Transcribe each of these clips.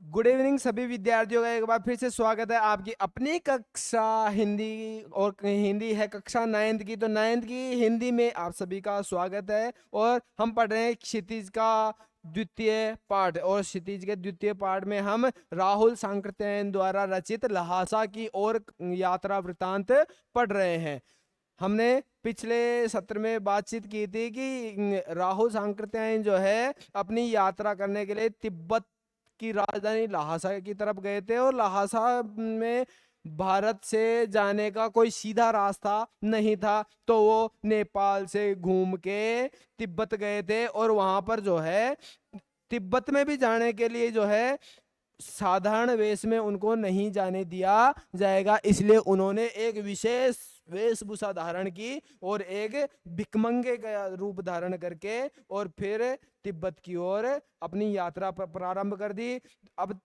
Good evening सभी विद्यार्थियों का एक बार फिर से स्वागत है आपकी अपनी कक्षा हिंदी। और हिंदी है कक्षा 9th की, तो 9th की हिंदी में आप सभी का स्वागत है। और हम पढ़ रहे हैं क्षितिज का द्वितीय पाठ, और क्षितिज के द्वितीय पाठ में हम राहुल सांकृत्यायन द्वारा रचित लहासा की ओर यात्रा वृतांत पढ़ रहे हैं। हमने पिछले सत्र में बातचीत की थी कि राहुल सांकृत्यायन जो है अपनी यात्रा करने के लिए तिब्बत की राजधानी लहासा की तरफ गए थे, और लहासा में भारत से जाने का कोई सीधा रास्ता नहीं था, तो वो नेपाल से घूम के तिब्बत गए थे। और वहां पर जो है तिब्बत में भी जाने के लिए जो है साधारण वेश में उनको नहीं जाने दिया जाएगा, इसलिए उन्होंने एक विशेष वेशभूषा धारण की और एक भिकमंगे का रूप धारण करके और फिर तिब्बत की ओर अपनी यात्रा प्रारंभ कर दी। अब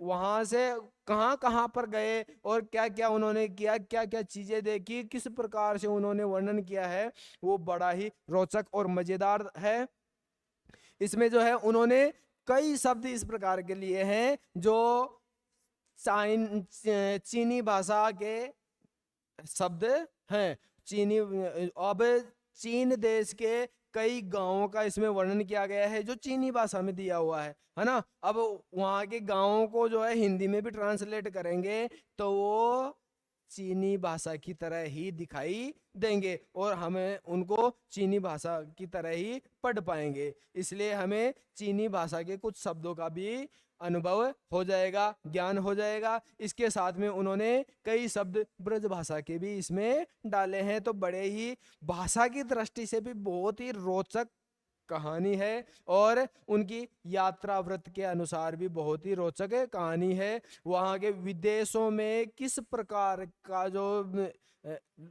वहां से कहां कहां पर गए और क्या क्या उन्होंने किया, क्या क्या चीजें देखी, किस प्रकार से उन्होंने वर्णन किया है, वो बड़ा ही रोचक और मजेदार है। इसमें जो है उन्होंने कई शब्द इस प्रकार के लिए हैं जो चीनी भाषा के शब्द हैं। चीनी अब चीन देश के कई गांवों का इसमें वर्णन किया गया है जो चीनी भाषा में दिया हुआ है ना। अब वहां के गांवों को जो है हिंदी में भी ट्रांसलेट करेंगे तो वो चीनी भाषा की तरह ही दिखाई देंगे और हमें उनको चीनी भाषा की तरह ही पढ़ पाएंगे। इसलिए हमें चीनी भाषा के कुछ शब्दों का भी अनुभव हो जाएगा, ज्ञान हो जाएगा। इसके साथ में उन्होंने कई शब्द ब्रज भाषा के भी इसमें डाले हैं, तो बड़े ही भाषा की दृष्टि से भी बहुत ही रोचक कहानी है, और उनकी यात्रा व्रत के अनुसार भी बहुत ही रोचक कहानी है। वहां के विदेशों में किस प्रकार का जो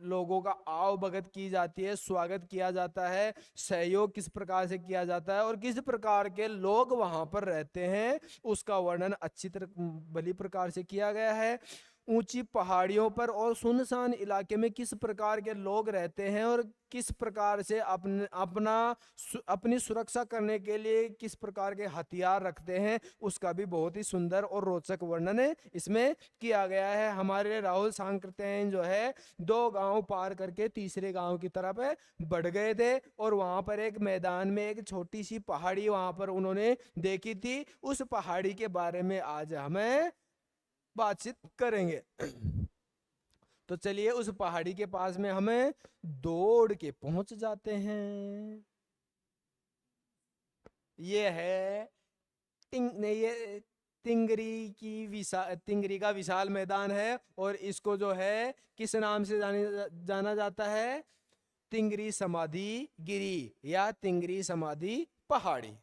लोगों का आव भगत की जाती है, स्वागत किया जाता है, सहयोग किस प्रकार से किया जाता है और किस प्रकार के लोग वहां पर रहते हैं, उसका वर्णन अच्छी तरह भली प्रकार से किया गया है। ऊंची पहाड़ियों पर और सुनसान इलाके में किस प्रकार के लोग रहते हैं और किस प्रकार से अपनी सुरक्षा करने के लिए किस प्रकार के हथियार रखते हैं, उसका भी बहुत ही सुंदर और रोचक वर्णन इसमें किया गया है। हमारे राहुल सांकृत्यायन जो है 2 गांव पार करके तीसरे गांव की तरफ बढ़ गए थे, और वहां पर एक मैदान में एक छोटी सी पहाड़ी वहां पर उन्होंने देखी थी। उस पहाड़ी के बारे में आज हमें बातचीत करेंगे। तो चलिए उस पहाड़ी के पास में हमें दौड़ के पहुंच जाते हैं। ये है ये तिंगरी का विशाल मैदान है, और इसको जो है किस नाम से जाना जाता है? तिंगरी समाधि गिरी या तिंगरी समाधि पहाड़ी।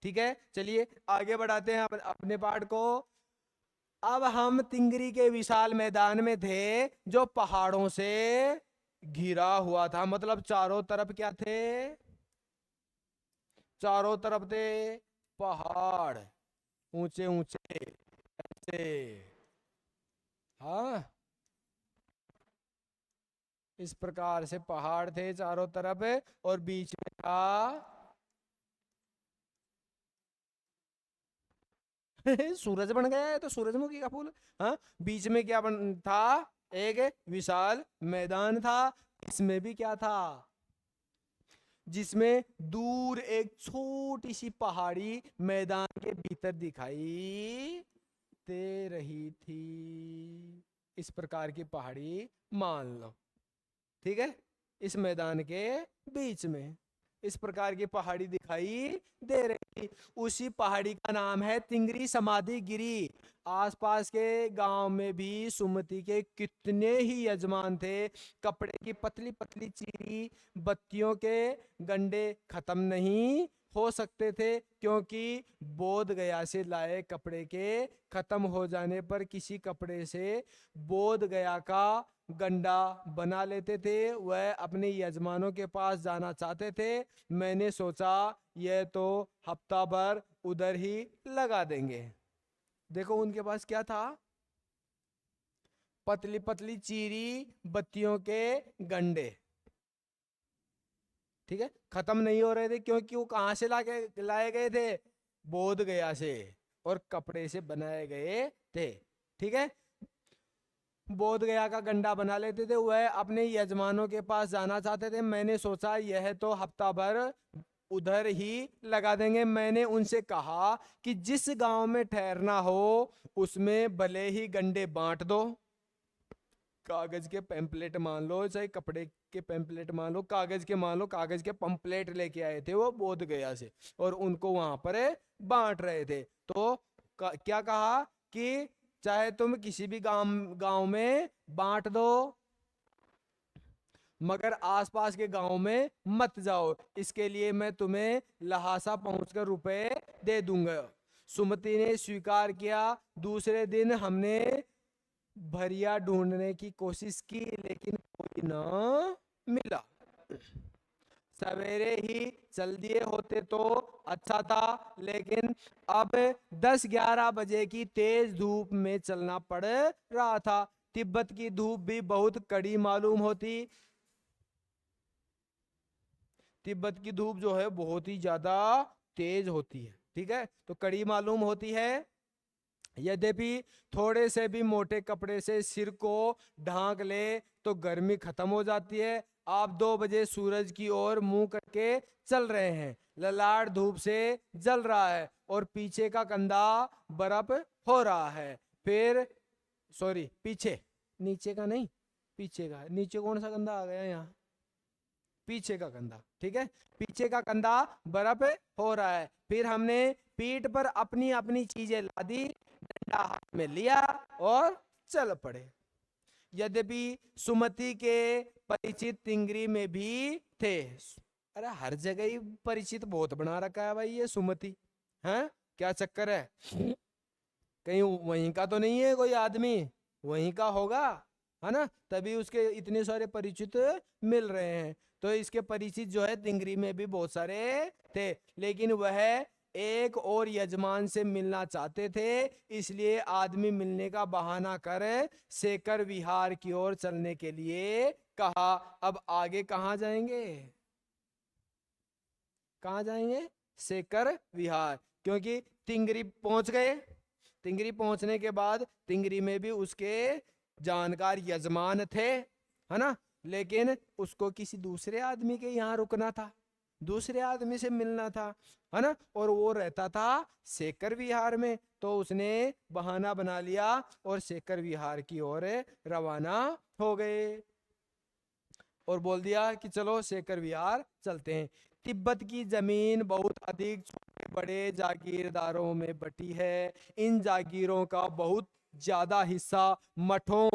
ठीक है, चलिए आगे बढ़ाते हैं अपने पाठ को। अब हम तिंगरी के विशाल मैदान में थे जो पहाड़ों से घिरा हुआ था, मतलब चारों तरफ क्या थे? चारों तरफ थे पहाड़, ऊंचे ऊंचे ऐसे। हाँ, इस प्रकार से पहाड़ थे चारों तरफ, और बीच में था सूरज बन गया है तो सूरजमुखी का फूल। हाँ, बीच में क्या बन था? एक विशाल मैदान था। इसमें भी क्या था? जिसमें दूर एक छोटी सी पहाड़ी मैदान के भीतर दिखाई दे रही थी। इस प्रकार की पहाड़ी मान लो, ठीक है, इस मैदान के बीच में इस प्रकार की पहाड़ी दिखाई दे रही थी। उसी पहाड़ी का नाम है तिंगरी समाधि गिरी। आसपास के गांव में भी सुमति के कितने ही यजमान थे। कपड़े की पतली पतली चीरी बत्तियों के गंडे खत्म नहीं हो सकते थे, क्योंकि बोध गया से लाए कपड़े के खत्म हो जाने पर किसी कपड़े से बोध गया का गंडा बना लेते थे। वह अपने यजमानों के पास जाना चाहते थे। मैंने सोचा यह तो हफ्ता भर उधर ही लगा देंगे। देखो उनके पास क्या था? पतली पतली चीरी बत्तियों के गंडे। ठीक है, खत्म नहीं हो रहे थे क्योंकि वो कहां से लाए गए थे? बोध गया से। और कपड़े से बनाए गए थे। ठीक है, बोध गया का गंडा बना लेते थे। वह अपने यजमानों के पास जाना चाहते थे। मैंने सोचा यह तो हफ्ता भर उधर ही लगा देंगे। मैंने उनसे कहा कि जिस गांव में ठहरना हो उसमें भले ही गंडे बांट दो। कागज के पैम्पलेट मान लो, चाहे कपड़े के पैम्पलेट मान लो, कागज के मान लो, कागज के पंपलेट लेके आए थे वो बोध गया से और उनको वहां पर बांट रहे थे। तो क्या कहा कि चाहे तुम किसी भी गांव गांव में बांट दो, मगर आसपास के गांव में मत जाओ, इसके लिए मैं तुम्हें लहासा पहुंचकर रुपए दे दूंगा। सुमति ने स्वीकार किया। दूसरे दिन हमने भरिया ढूंढने की कोशिश की लेकिन कोई ना मिला। सवेरे ही चल दिए होते तो अच्छा था, लेकिन अब 10-11 बजे की तेज धूप में चलना पड़ रहा था। तिब्बत की धूप भी बहुत कड़ी मालूम होती। तिब्बत की धूप जो है बहुत ही ज्यादा तेज होती है। ठीक है, तो कड़ी मालूम होती है। यद्यपि थोड़े से भी मोटे कपड़े से सिर को ढांक ले तो गर्मी खत्म हो जाती है। आप 2 बजे सूरज की ओर मुंह करके चल रहे हैं। ललाट धूप से जल रहा है और पीछे का कंधा बर्फ हो रहा है। फिर सॉरी, पीछे, नीचे का नहीं, पीछे का। नीचे कौन सा कंधा आ गया यहाँ? पीछे का कंधा। ठीक है, पीछे का कंधा बर्फ हो रहा है। फिर हमने पीठ पर अपनी अपनी चीजें लादी, डंडा हाथ में लिया और चल पड़े। यद्यपि सुमति के परिचित तिंगरी में भी थे। अरे हर जगह ही परिचित बहुत बना रखा है भाई ये सुमति। हैं, क्या चक्कर है? कहीं वहीं का तो नहीं है कोई आदमी? वहीं का होगा, है ना, तभी उसके इतने सारे परिचित मिल रहे हैं। तो इसके परिचित जो है तिंगरी में भी बहुत सारे थे, लेकिन वह एक और यजमान से मिलना चाहते थे, इसलिए आदमी मिलने का बहाना कर शेखर विहार की ओर चलने के लिए कहा। अब आगे कहाँ जाएंगे? कहाँ जाएंगे? शेखर विहार, क्योंकि तिंगरी पहुंच गए। तिंगरी पहुंचने के बाद तिंगरी में भी उसके जानकार यजमान थे, है ना, लेकिन उसको किसी दूसरे आदमी के यहाँ रुकना था, दूसरे आदमी से मिलना था, है ना, और वो रहता था शेखर विहार में। तो उसने बहाना बना लिया और शेखर विहार की ओर रवाना हो गए और बोल दिया कि चलो शेखर विहार चलते हैं। तिब्बत की जमीन बहुत अधिक छोटे बड़े जागीरदारों में बटी है। इन जागीरों का बहुत ज्यादा हिस्सा मठों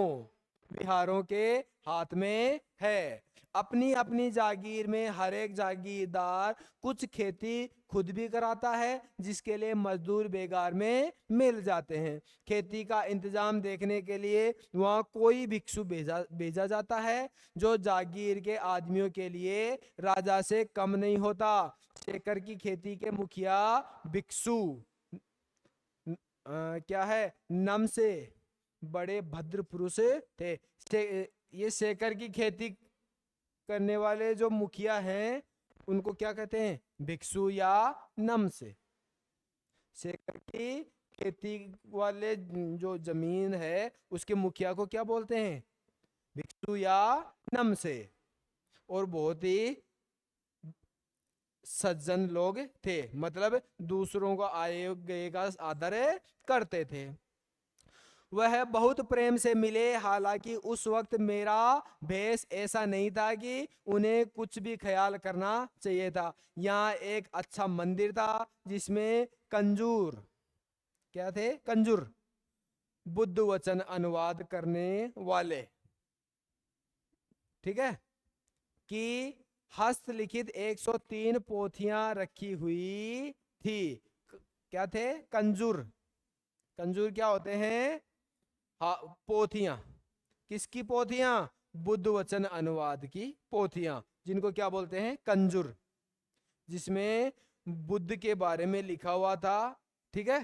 विहारों के हाथ में है। अपनी अपनी जागीर में हर एक जागीरदार कुछ खेती खुद भी कराता है, जिसके लिए मजदूर बेगार में मिल जाते हैं। खेती का इंतजाम देखने के लिए वहाँ कोई भिक्षु भेजा जाता है, जो जागीर के आदमियों के लिए राजा से कम नहीं होता। शेखर की खेती के मुखिया भिक्षु क्या है, नम से बड़े भद्र पुरुष थे। ये शेखर की खेती करने वाले जो मुखिया हैं उनको क्या कहते हैं? भिक्षु या नम से। शेखर की खेती वाले जो जमीन है उसके मुखिया को क्या बोलते हैं? भिक्षु या नम से। और बहुत ही सज्जन लोग थे, मतलब दूसरों को आए गए का आदर करते थे। वह बहुत प्रेम से मिले, हालांकि उस वक्त मेरा भेष ऐसा नहीं था कि उन्हें कुछ भी ख्याल करना चाहिए था। यहाँ एक अच्छा मंदिर था जिसमें कंजूर, क्या थे? कंजूर, बुद्ध वचन अनुवाद करने वाले, ठीक है, कि हस्तलिखित 103 पोथियां रखी हुई थी। क्या थे? कंजूर। कंजूर क्या होते हैं? हाँ, पोथियां। किसकी पोथियां? बुद्ध वचन अनुवाद की पोथियां, जिनको क्या बोलते हैं? कंजूर, जिसमें बुद्ध के बारे में लिखा हुआ था। ठीक है,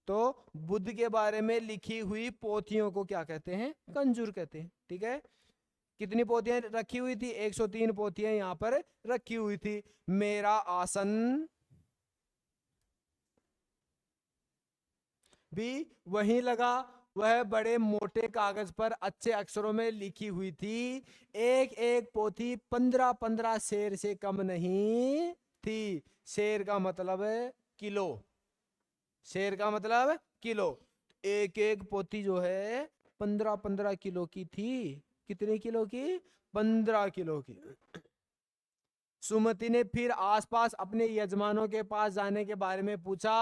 तो बुद्ध के बारे में लिखी हुई पोथियों को क्या कहते हैं? कंजूर कहते हैं। ठीक है, कितनी पोथियां रखी हुई थी? 103 पोथियां यहां पर रखी हुई थी। मेरा आसन भी वहीं लगा। वह बड़े मोटे कागज पर अच्छे अक्षरों में लिखी हुई थी। एक एक पोथी 15-15 शेर से कम नहीं थी। शेर का मतलब है किलो। शेर का मतलब किलो। एक एक पोथी जो है 15-15 किलो की थी। कितने किलो की? 15 किलो की। सुमति ने फिर आसपास अपने यजमानों के पास जाने के बारे में पूछा।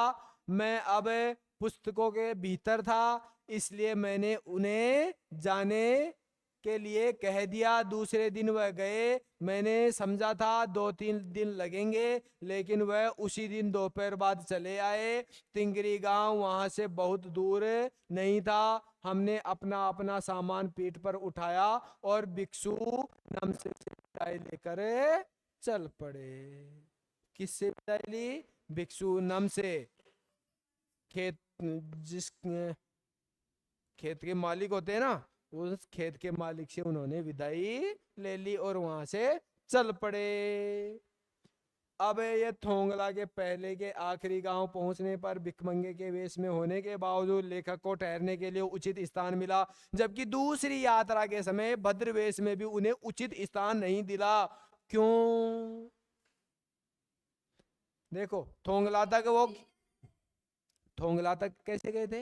मैं अब पुस्तकों के भीतर था, इसलिए मैंने उन्हें जाने के लिए कह दिया। दूसरे दिन वह गए। मैंने समझा था 2-3 दिन लगेंगे, लेकिन वह उसी दिन दोपहर बाद चले आए। तिंगरी गांव वहां से बहुत दूर नहीं था। हमने अपना अपना सामान पीठ पर उठाया और भिक्षु नाम से विदाई लेकर चल पड़े। किससे विदाई ली? भिक्षु नाम से। खेत, जिस खेत के मालिक होते हैं ना, उस खेत के मालिक से उन्होंने विदाई ले ली और वहां से चल पड़े। अब ये थोंगला के पहले के आखिरी गांव पहुंचने पर भिखमंगे के वेश में होने के बावजूद लेखक को ठहरने के लिए उचित स्थान मिला, जबकि दूसरी यात्रा के समय भद्र वेश में भी उन्हें उचित स्थान नहीं दिला। क्यों? देखो, थोंगला तक कैसे गए थे?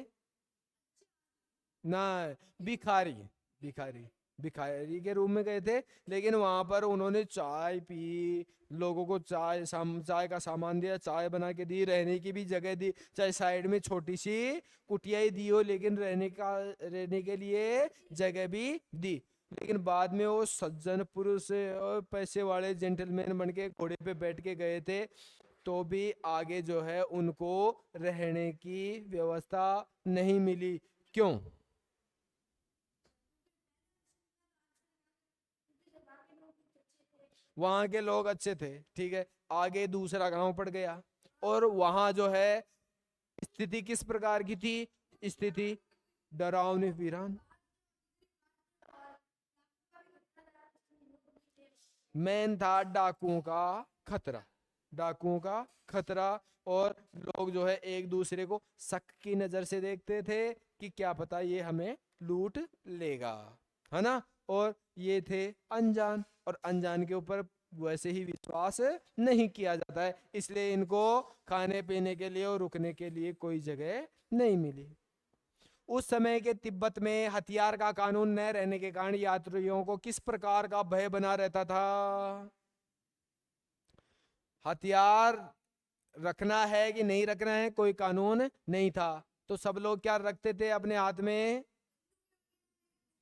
ना, भिखारी भिखारी भिखारी के रूम में गए थे। लेकिन वहां पर उन्होंने चाय पी, लोगों को चाय का सामान दिया, चाय बना के दी, रहने की भी जगह दी, चाहे साइड में छोटी सी कुटिया ही दी हो, लेकिन रहने के लिए जगह भी दी। लेकिन बाद में वो सज्जन पुरुष और पैसे वाले जेंटलमैन बन के घोड़े पे बैठ के गए थे, तो भी आगे जो है उनको रहने की व्यवस्था नहीं मिली। क्यों? वहां के लोग अच्छे थे, ठीक है। आगे दूसरा गांव पड़ गया, और वहां जो है स्थिति किस प्रकार की थी? स्थिति डरावनी वीरान। मेन था डाकुओं का खतरा। डाकुओं का खतरा। और लोग जो है एक दूसरे को शक की नजर से देखते थे कि क्या पता ये हमें लूट लेगा, है ना। और ये थे अनजान, और अनजान के ऊपर वैसे ही विश्वास नहीं किया जाता है, इसलिए इनको खाने पीने के लिए और रुकने के लिए कोई जगह नहीं मिली। उस समय के तिब्बत में हथियार का कानून न रहने के कारण यात्रियों को किस प्रकार का भय बना रहता था? हथियार रखना है कि नहीं रखना है, कोई कानून नहीं था। तो सब लोग क्या रखते थे अपने हाथ में?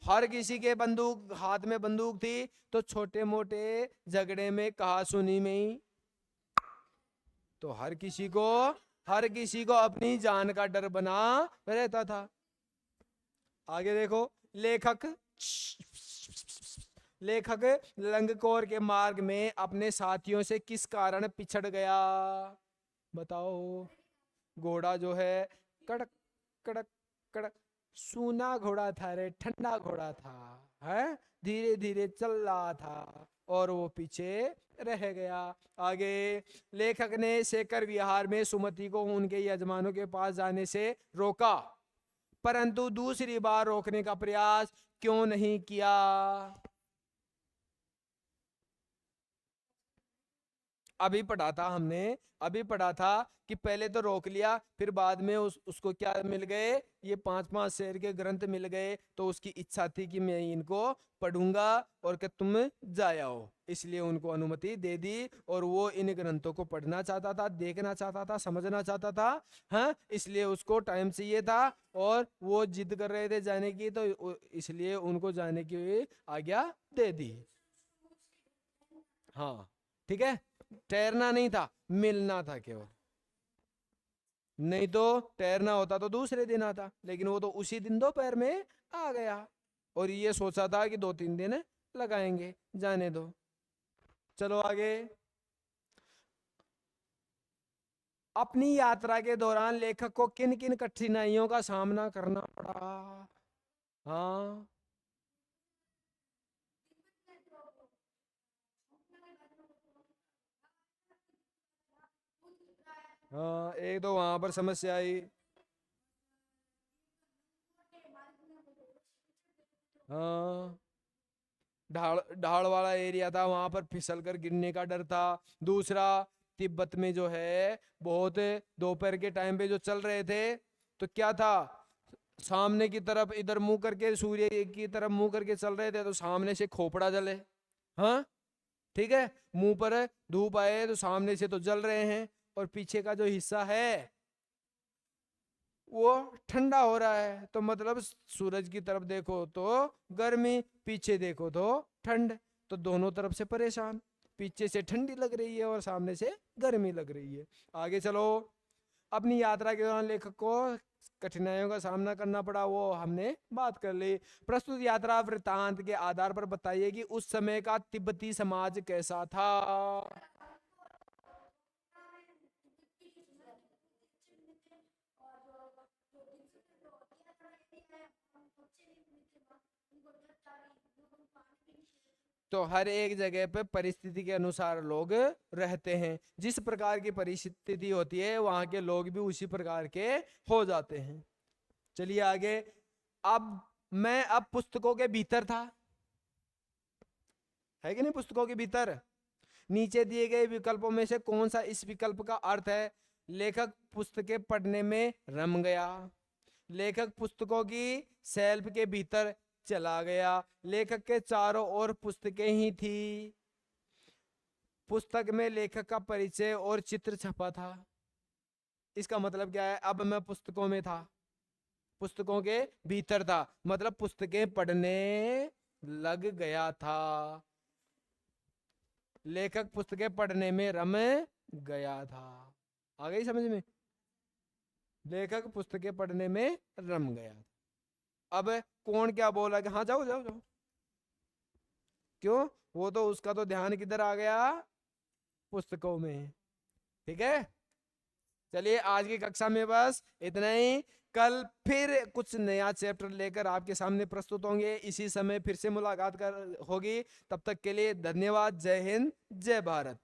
हर किसी के बंदूक, हाथ में बंदूक थी। तो छोटे मोटे झगड़े में, कहा सुनी में ही, तो हर किसी को अपनी जान का डर बना रहता था। आगे देखो। लेखक लेखक लंगकोर के मार्ग में अपने साथियों से किस कारण पिछड़ गया? बताओ। घोड़ा जो है कड़क कड़क कड़क, सूना घोड़ा था रे, ठंडा घोड़ा था, है, धीरे धीरे चल रहा था और वो पीछे रह गया। आगे। लेखक ने शेखर विहार में सुमति को उनके यजमानों के पास जाने से रोका, परंतु दूसरी बार रोकने का प्रयास क्यों नहीं किया? अभी पढ़ा था हमने, अभी पढ़ा था कि पहले तो रोक लिया, फिर बाद में उसको क्या मिल गए? ये 5-5 शेर के ग्रंथ मिल गए, तो उसकी इच्छा थी कि मैं इनको पढ़ूंगा और कि तुम जाओ, इसलिए उनको अनुमति दे दी। और वो इन ग्रंथों को पढ़ना चाहता था, देखना चाहता था, समझना चाहता था, हाँ, इसलिए उसको टाइम चाहिए था। और वो जिद कर रहे थे जाने की, तो इसलिए उनको जाने की आज्ञा दे दी। हाँ, ठीक है। तैरना नहीं था, मिलना था केवल। नहीं तो तैरना होता तो दूसरे दिन आता, लेकिन वो तो उसी दिन दोपहर में आ गया। और ये सोचा था कि 2-3 दिन लगाएंगे, जाने दो। चलो आगे। अपनी यात्रा के दौरान लेखक को किन किन कठिनाइयों का सामना करना पड़ा? हाँ। हाँ, एक तो वहां पर समस्या आई। हाँ, ढाल ढाल वाला एरिया था, वहां पर फिसल कर गिरने का डर था। दूसरा, तिब्बत में जो है बहुत दोपहर के टाइम पे जो चल रहे थे तो क्या था, सामने की तरफ इधर मुंह करके, सूर्य की तरफ मुंह करके चल रहे थे तो सामने से खोपड़ा जले। हाँ, ठीक है, मुंह पर धूप आए तो सामने से तो जल रहे हैं, और पीछे का जो हिस्सा है वो ठंडा हो रहा है, तो मतलब सूरज की तरफ देखो तो गर्मी, पीछे देखो तो ठंड, तो दोनों तरफ से परेशान, पीछे से ठंडी लग रही है और सामने से गर्मी लग रही है। आगे चलो। अपनी यात्रा के दौरान लेखक को कठिनाइयों का सामना करना पड़ा, वो हमने बात कर ली। प्रस्तुत यात्रा वृत्तांत के आधार पर बताइए कि उस समय का तिब्बती समाज कैसा था। तो हर एक जगह पे परिस्थिति के अनुसार लोग रहते हैं, जिस प्रकार की परिस्थिति होती है वहां के लोग भी उसी प्रकार के हो जाते हैं। चलिए आगे। अब अब पुस्तकों के भीतर था, है कि नहीं, पुस्तकों के भीतर नीचे दिए गए विकल्पों में से कौन सा इस विकल्प का अर्थ है। लेखक पुस्तकें पढ़ने में रम गया, लेखक पुस्तकों की शेल्फ के भीतर चला गया, लेखक के चारों ओर पुस्तकें ही थी, पुस्तक में लेखक का परिचय और चित्र छपा था। इसका मतलब क्या है, अब मैं पुस्तकों में था, पुस्तकों के भीतर था, मतलब पुस्तकें पढ़ने लग गया था, लेखक पुस्तकें पढ़ने में रम गया था। आ गई समझ में, लेखक पुस्तकें पढ़ने में रम गया था। अब कौन क्या बोला कि हाँ जाओ जाओ जाओ, क्यों, वो तो उसका तो ध्यान किधर आ गया, पुस्तकों में। ठीक है, चलिए आज की कक्षा में बस इतना ही। कल फिर कुछ नया चैप्टर लेकर आपके सामने प्रस्तुत होंगे, इसी समय फिर से मुलाकात कर होगी। तब तक के लिए धन्यवाद। जय हिंद, जय भारत।